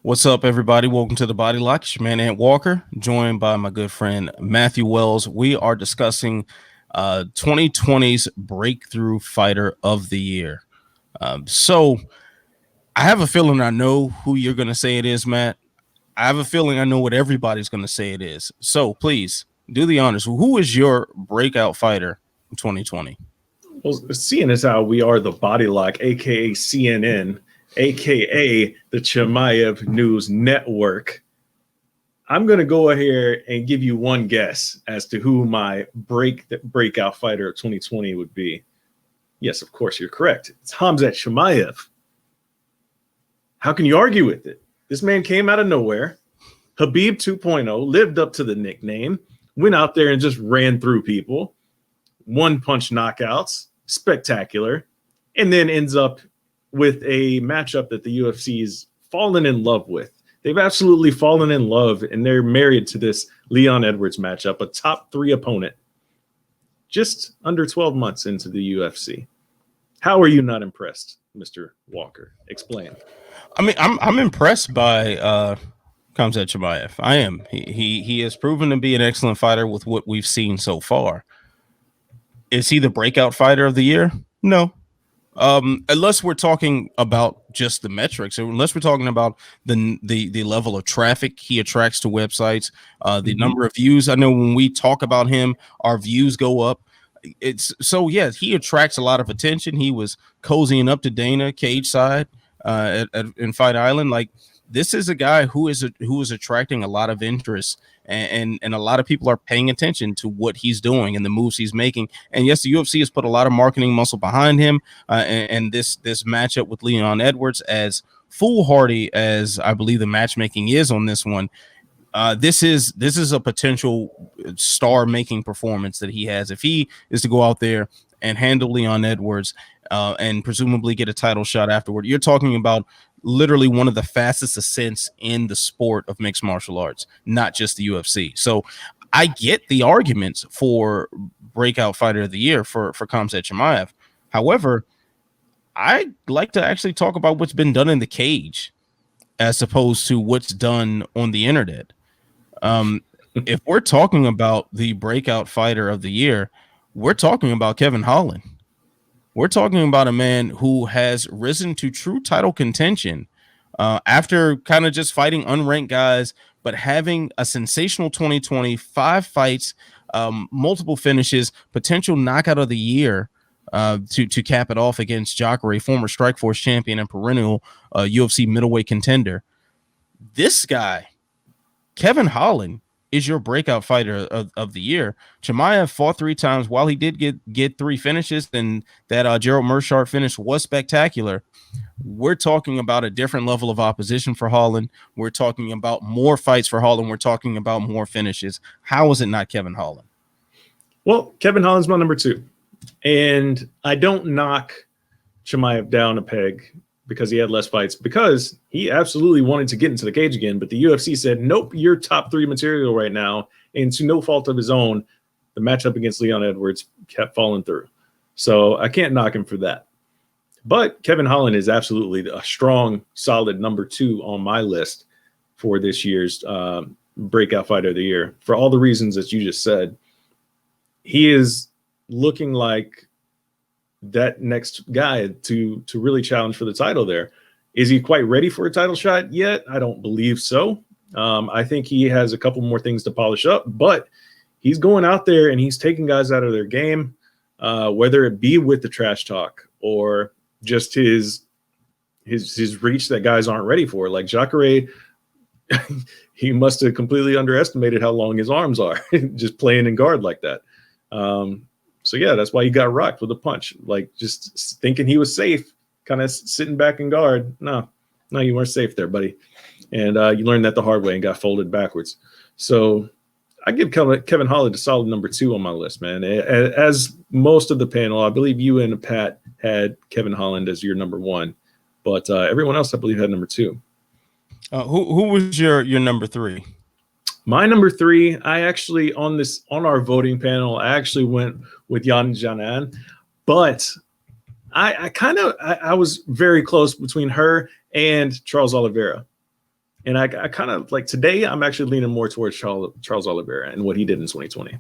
What's up, everybody? Welcome to the Body Lock. It's your man Ant Walker, joined by my good friend Matthew Wells. We are discussing 2020's Breakthrough Fighter of the Year. So I have a feeling I know who you're going to say it is, Matt. I have a feeling I know what everybody's going to say it is. So please do the honors. Who is your breakout fighter in 2020? Well, seeing as how we are the Body Lock, aka CNN, aka the Chimaev News Network, I'm going to go here and give you one guess as to who my breakout fighter of 2020 would be. Yes, of course, you're correct. It's Khamzat Chimaev. How can you argue with it? This man came out of nowhere. Habib 2.0, lived up to the nickname, went out there and just ran through people. One punch knockouts, spectacular, and then ends up with a matchup that the UFC's fallen in love with. They've absolutely fallen in love, and they're married to this Leon Edwards matchup, a top 3 opponent, just under 12 months into the UFC. How are you not impressed, Mr. Walker? Explain. I mean, I'm impressed by Khamzat Chimaev. I am. He has proven to be an excellent fighter with what we've seen so far. Is he the breakout fighter of the year? No. Unless we're talking about just the metrics, unless we're talking about the level of traffic he attracts to websites, the number of views. I know when we talk about him, our views go up. It's so yes, he attracts a lot of attention. He was cozying up to Dana cage side in Fight Island. Like, this is a guy who is attracting a lot of interest, and a lot of people are paying attention to what he's doing and the moves he's making. And yes, the UFC has put a lot of marketing muscle behind him, and this matchup with Leon Edwards, as foolhardy as I believe the matchmaking is on this one, this is a potential star-making performance that he has if he is to go out there and handle Leon Edwards and presumably get a title shot afterward. You're talking about literally one of the fastest ascents in the sport of mixed martial arts, not just the UFC. So I get the arguments for breakout fighter of the year for Khamzat Chimaev. However, I like to actually talk about what's been done in the cage as opposed to what's done on the internet. If we're talking about the breakout fighter of the year, we're talking about Kevin Holland. We're talking about a man who has risen to true title contention after kind of just fighting unranked guys, but having a sensational 2020, 5 fights, multiple finishes, potential knockout of the year to cap it off against Jacare, former Strikeforce champion and perennial UFC middleweight contender. This guy, Kevin Holland, is your breakout fighter of the year. Chimaev fought 3 times. While he did get 3 finishes, and that Gerald Meerschaert finish was spectacular, we're talking about a different level of opposition for Holland. We're talking about more fights for Holland. We're talking about more finishes. How is it not Kevin Holland? Well, Kevin Holland's my number 2. And I don't knock Chimaev down a peg because he had less fights, because he absolutely wanted to get into the cage again. But the UFC said, nope, you're top 3 material right now. And to no fault of his own, the matchup against Leon Edwards kept falling through. So I can't knock him for that. But Kevin Holland is absolutely a strong, solid number 2 on my list for this year's breakout fighter of the year. For all the reasons that you just said, he is looking like that next guy to really challenge for the title there. Is he quite ready for a title shot yet? I don't believe so. I think he has a couple more things to polish up, but he's going out there and he's taking guys out of their game, whether it be with the trash talk or just his reach that guys aren't ready for. Like Jacare, he must have completely underestimated how long his arms are just playing in guard like that. So yeah, that's why he got rocked with a punch, like just thinking he was safe, kind of sitting back in guard. No, you weren't safe there, buddy. And you learned that the hard way and got folded backwards. So I give Kevin Holland a solid number 2 on my list, man. As most of the panel, I believe you and Pat had Kevin Holland as your number 1, but everyone else, I believe, had number 2. Who was your number 3? My number 3, I actually on our voting panel, I actually went with Yan Xiaonan, but I was very close between her and Charles Oliveira. And I kind of like today, I'm actually leaning more towards Charles Oliveira and what he did in 2020.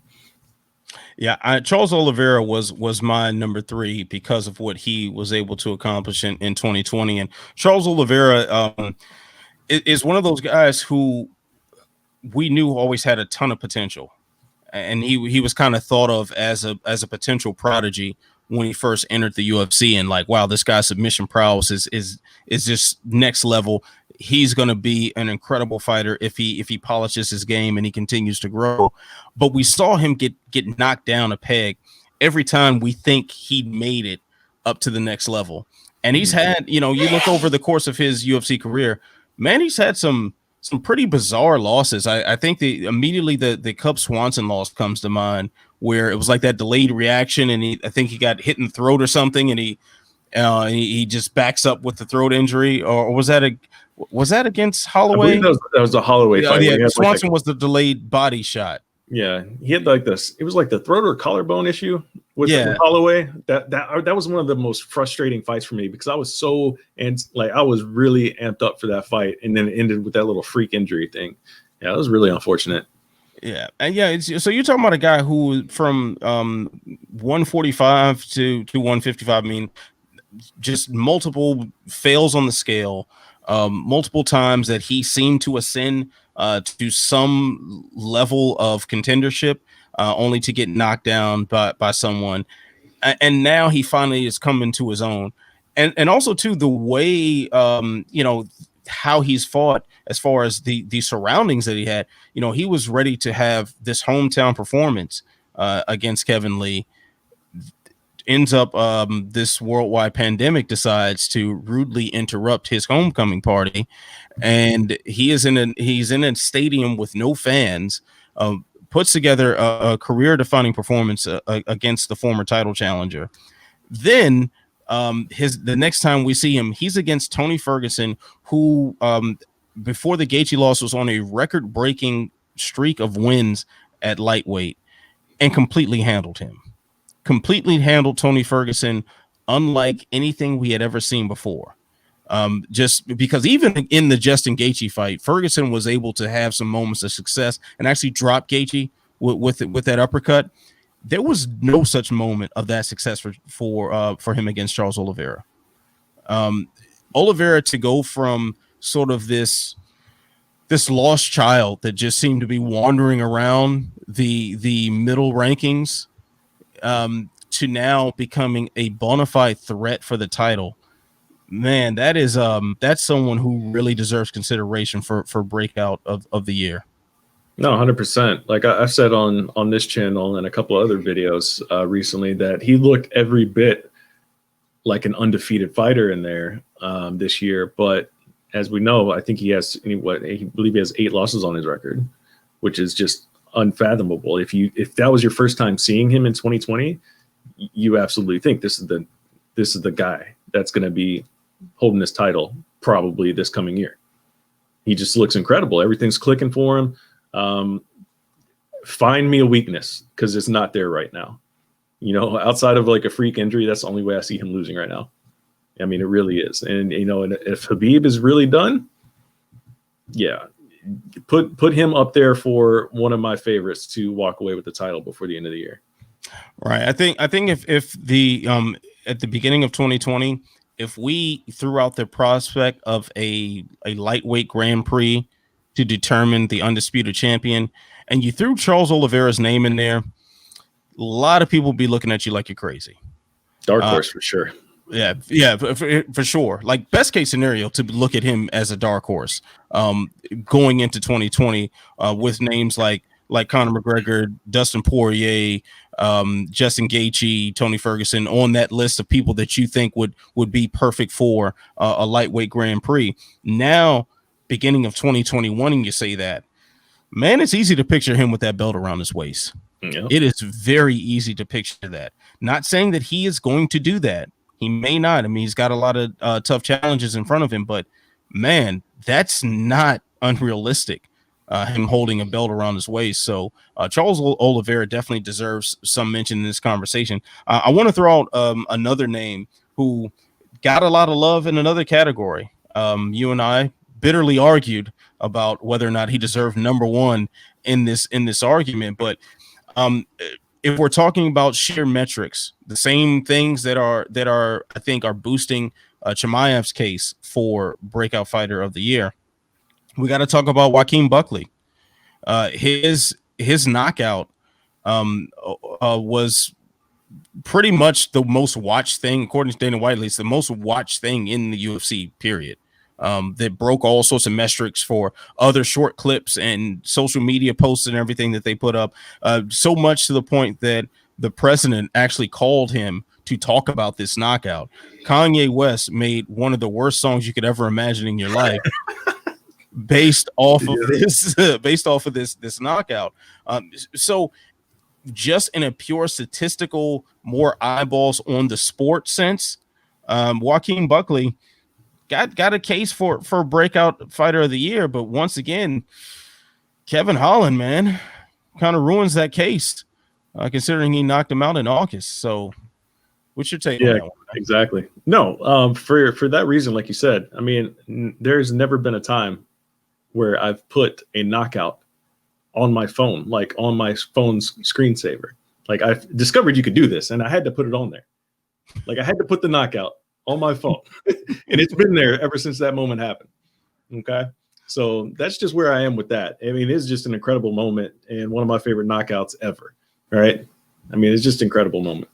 Yeah, Charles Oliveira was my number 3 because of what he was able to accomplish in 2020. And Charles Oliveira is one of those guys who we knew always had a ton of potential, and he was kind of thought of as a potential prodigy when he first entered the UFC. And like, wow, this guy's submission prowess is just next level. He's going to be an incredible fighter if he polishes his game and he continues to grow. But we saw him get knocked down a peg every time we think he made it up to the next level. And he's had, you look over the course of his UFC career, man, he's had some pretty bizarre losses. I think immediately the Cub Swanson loss comes to mind, where it was like that delayed reaction, and I think he got hit in the throat or something, and he just backs up with the throat injury, or was that against Holloway? I believe that was a Holloway fight. Yeah, Swanson was the delayed body shot. Yeah, he had like this. It was like the throat or collarbone issue with Holloway. That was one of the most frustrating fights for me, because I was I was really amped up for that fight, and then it ended with that little freak injury thing. Yeah, it was really unfortunate. Yeah, and so you're talking about a guy who from 145 to 155. I mean, just multiple fails on the scale, multiple times that he seemed to ascend to some level of contendership, only to get knocked down by someone. And now he finally is coming to his own. And also, too, the way, how he's fought as far as the surroundings that he had. He was ready to have this hometown performance against Kevin Lee. Ends up this worldwide pandemic decides to rudely interrupt his homecoming party, and he's in a stadium with no fans, puts together a career-defining performance against the former title challenger. Then the next time we see him, he's against Tony Ferguson, who before the Gaethje loss was on a record-breaking streak of wins at lightweight, and completely handled Tony Ferguson unlike anything we had ever seen before. Just because even in the Justin Gaethje fight, Ferguson was able to have some moments of success and actually drop Gaethje with that uppercut. There was no such moment of that success for him against Charles Oliveira. Oliveira to go from sort of this lost child that just seemed to be wandering around the middle rankings, to now becoming a bona fide threat for the title, man, that's someone who really deserves consideration for breakout of the year. No, 100%. Like I've said on this channel and a couple other videos recently, that he looked every bit like an undefeated fighter in there this year. But as we know, I think he believe he has 8 losses on his record, which is just unfathomable. If that was your first time seeing him in 2020, you absolutely think this is the guy that's going to be holding this title probably this coming year. He just looks incredible. Everything's clicking for him. Find me a weakness, because it's not there right now. Outside of like a freak injury, that's the only way I see him losing right now. I mean, it really is. And and if Khabib is really done, yeah, put him up there for one of my favorites to walk away with the title before the end of the year. Right. I think if the at the beginning of 2020, if we threw out the prospect of a lightweight Grand Prix to determine the undisputed champion, and you threw Charles Oliveira's name in there, a lot of people would be looking at you like you're crazy. Dark horse for sure. Yeah, for sure. Like best case scenario to look at him as a dark horse going into 2020 with names like Conor McGregor, Dustin Poirier, Justin Gaethje, Tony Ferguson on that list of people that you think would be perfect for a lightweight Grand Prix. Now, beginning of 2021, and you say that, man, it's easy to picture him with that belt around his waist. Yep. It is very easy to picture that. Not saying that he is going to do that. He may not. I mean, he's got a lot of tough challenges in front of him, but man, that's not unrealistic. Him holding a belt around his waist. So Charles Oliveira definitely deserves some mention in this conversation. I want to throw out another name who got a lot of love in another category. You and I bitterly argued about whether or not he deserved number one in this argument. But if we're talking about sheer metrics, the same things that are I think are boosting Chimaev's case for breakout fighter of the year, we got to talk about Joaquin Buckley. His knockout was pretty much the most watched thing, according to Dana White, at least the most watched thing in the UFC, period. That broke all sorts of metrics for other short clips and social media posts and everything that they put up. So much to the point that the president actually called him to talk about this knockout. Kanye West made one of the worst songs you could ever imagine in your life based off of this knockout. So just in a pure statistical, more eyeballs on the sport sense, Joaquin Buckley got a case for breakout fighter of the year. But once again, Kevin Holland, man, kind of ruins that case, considering he knocked him out in August. So what's your take on that one? Exactly. No, for that reason, like you said, I mean, there's never been a time where I've put a knockout on my phone, like on my phone's screensaver. Like, I've discovered you could do this, and I had to put it on there. Like, I had to put the knockout on my phone, and it's been there ever since that moment happened. Okay. So that's just where I am with that. I mean, it's just an incredible moment and one of my favorite knockouts ever. Right. I mean, it's just an incredible moment.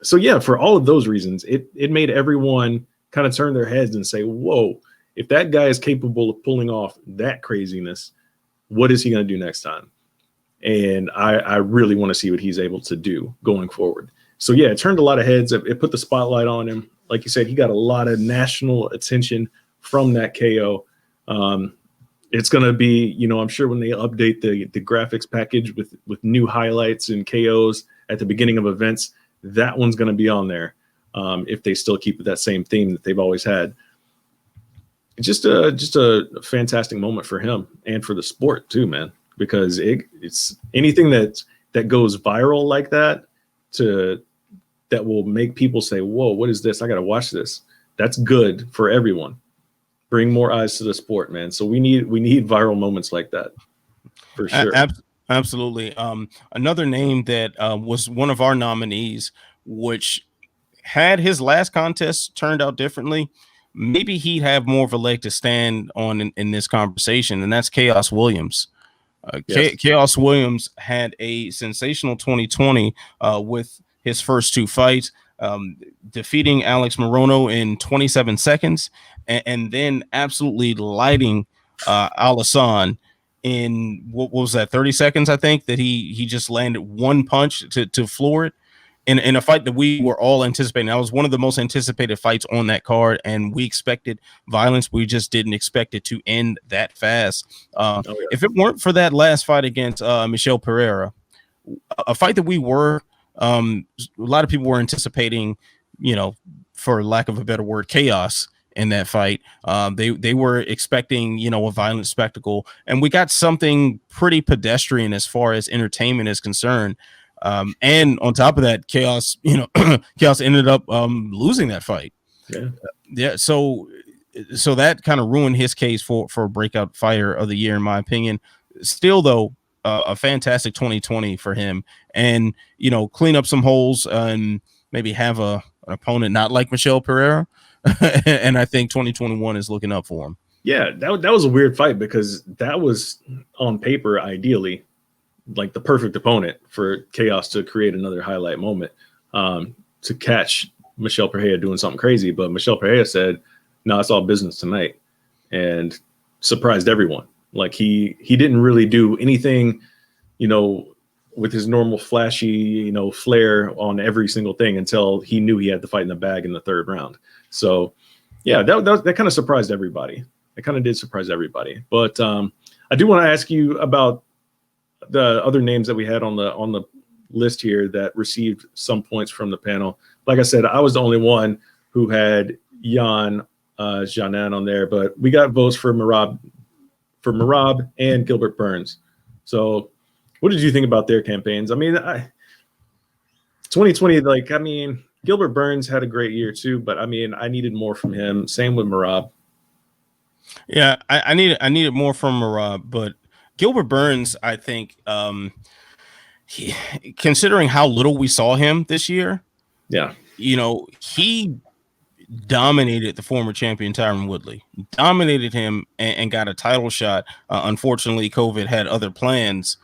So yeah, for all of those reasons, it made everyone kind of turn their heads and say, whoa, if that guy is capable of pulling off that craziness, what is he going to do next time? And I really want to see what he's able to do going forward. So yeah, it turned a lot of heads. It put the spotlight on him. Like you said, he got a lot of national attention from that KO. It's going to be, I'm sure when they update the graphics package with new highlights and KOs at the beginning of events, that one's going to be on there. If they still keep that same theme that they've always had. It's just a fantastic moment for him and for the sport too, man, because it's anything that goes viral like that that will make people say, whoa, what is this? I got to watch this. That's good for everyone. Bring more eyes to the sport, man. So we need viral moments like that for sure. Absolutely. Another name that was one of our nominees, which had his last contest turned out differently, maybe he'd have more of a leg to stand on in this conversation, and that's Chaos Williams. Yes. Chaos Williams had a sensational 2020 with his first two fights, defeating Alex Morono in 27 seconds, and then absolutely lighting Alassane in what was that, 30 seconds, I think, that he just landed one punch to floor it in a fight that we were all anticipating. That was one of the most anticipated fights on that card, and we expected violence. We just didn't expect it to end that fast. If it weren't for that last fight against Michel Pereira, a fight that we were a lot of people were anticipating, for lack of a better word, chaos in that fight. They were expecting, a violent spectacle, and we got something pretty pedestrian as far as entertainment is concerned. And on top of that, Chaos ended up losing that fight. Yeah. So that kind of ruined his case for breakout fighter of the year, in my opinion. Still, though, a fantastic 2020 for him, and clean up some holes and maybe have an opponent not like Michel Pereira. And I think 2021 is looking up for him. Yeah, that was a weird fight because that was on paper ideally like the perfect opponent for Chaos to create another highlight moment, to catch Michel Pereira doing something crazy. But Michel Pereira said, no, it's all business tonight, and surprised everyone. Like he didn't really do anything, with his normal flashy, flair on every single thing until he knew he had the fight in the bag in the third round. So yeah, that kind of surprised everybody. It kind of did surprise everybody. But I do want to ask you about the other names that we had on the list here that received some points from the panel. Like I said, I was the only one who had Jan Janan on there, but we got votes for Merab and Gilbert Burns. So what did you think about their campaigns? I mean, 2020, Gilbert Burns had a great year too, but I mean, I needed more from him. Same with Merab. Yeah, I needed more from Marab, but Gilbert Burns, I think, he, considering how little we saw him this year, Yeah. He dominated the former champion Tyron Woodley, dominated him, and got a title shot. Unfortunately, COVID had other plans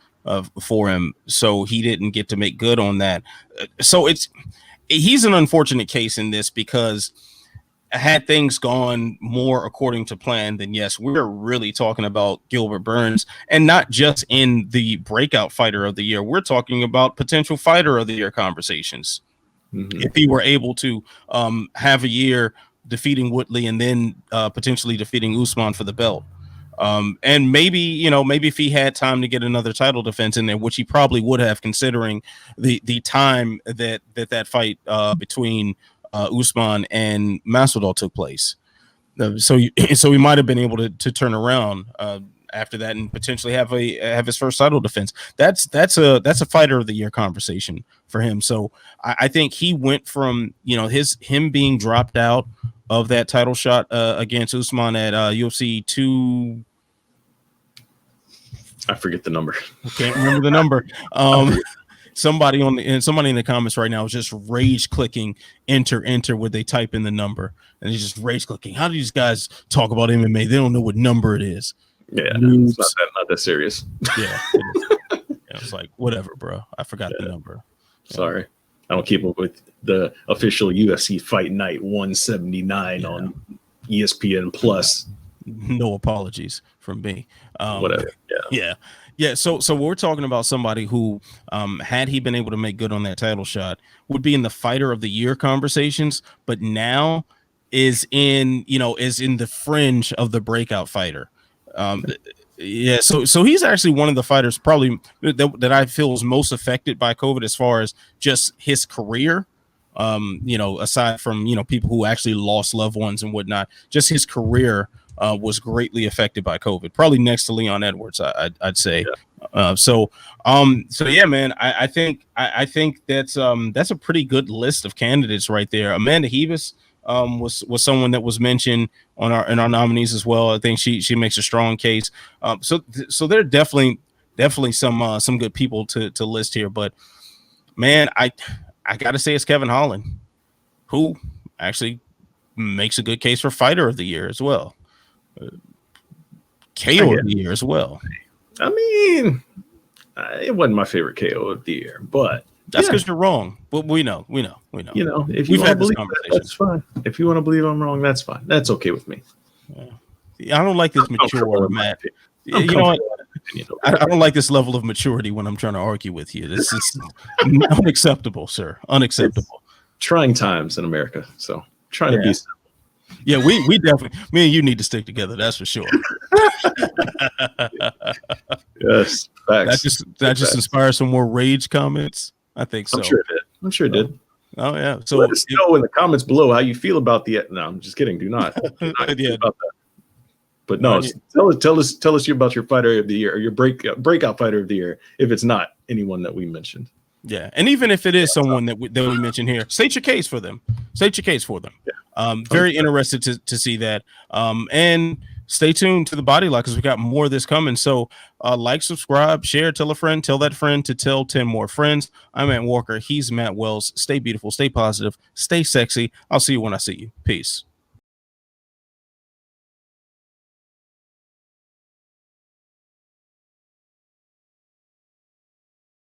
for him, so he didn't get to make good on that. So he's an unfortunate case in this, because had things gone more according to plan, then yes, we're really talking about Gilbert Burns, and not just in the breakout fighter of the year. We're talking about potential fighter of the year conversations. If he were able to have a year defeating Woodley and then potentially defeating Usman for the belt. And maybe if he had time to get another title defense in there, which he probably would have, considering the time that fight between Usman and Masvidal took place. So he might have been able to turn around after that and potentially have his first title defense. That's a fighter of the year conversation for him. So I think he went from him being dropped out of that title shot against Usman at UFC 2. I forget the number. I can't remember the number. Somebody in the comments right now is just rage clicking enter when they type in the number, and he's just rage clicking. How do these guys talk about MMA? They don't know what number it is. Yeah, it's not that serious. Yeah, it's like, whatever, bro. I forgot the number. Sorry, I don't keep up with the official UFC Fight Night 179 on ESPN Plus. No apologies from me. Whatever. Yeah. So we're talking about somebody who, had he been able to make good on that title shot, would be in the fighter of the year conversations, but now is in the fringe of the breakout fighter. So he's actually one of the fighters probably that I feel is most affected by COVID as far as just his career. Aside from people who actually lost loved ones and whatnot, just his career was greatly affected by COVID, probably next to Leon Edwards, I'd say. So yeah, man, I think that's a pretty good list of candidates right there. Amanda Hebus was someone that was mentioned in our nominees as well. I think she makes a strong case. So there are definitely some good people to list here, but man, I gotta say it's Kevin Holland, who actually makes a good case for fighter of the year as well. KO of the year as well. I mean, it wasn't my favorite KO of the year, but that's because you're wrong. But we know. If you want to believe that's fine. If you want to believe I'm wrong, that's fine. That's okay with me. Yeah. I don't like this mature, Matt. You know what? I don't like this level of maturity when I'm trying to argue with you. This is unacceptable, sir. Unacceptable. It's trying times in America, so trying to be simple. Yeah, we definitely, me and you need to stick together. That's for sure. Yes, facts. That just inspires some more rage comments. I think so. I'm sure it did. Oh yeah. So let us know in the comments below how you feel about the. No, I'm just kidding. Do not about that. But no, tell us about your fighter of the year or your breakout fighter of the year if it's not anyone that we mentioned. Yeah, and even if it is someone that we mentioned here, state your case for them. Yeah. Very interested to see that. And stay tuned to the Body Lock because we got more of this coming. So like, subscribe, share, tell a friend, tell that friend to tell 10 more friends. I'm Matt Walker. He's Matt Wells. Stay beautiful, stay positive, stay sexy. I'll see you when I see you. Peace.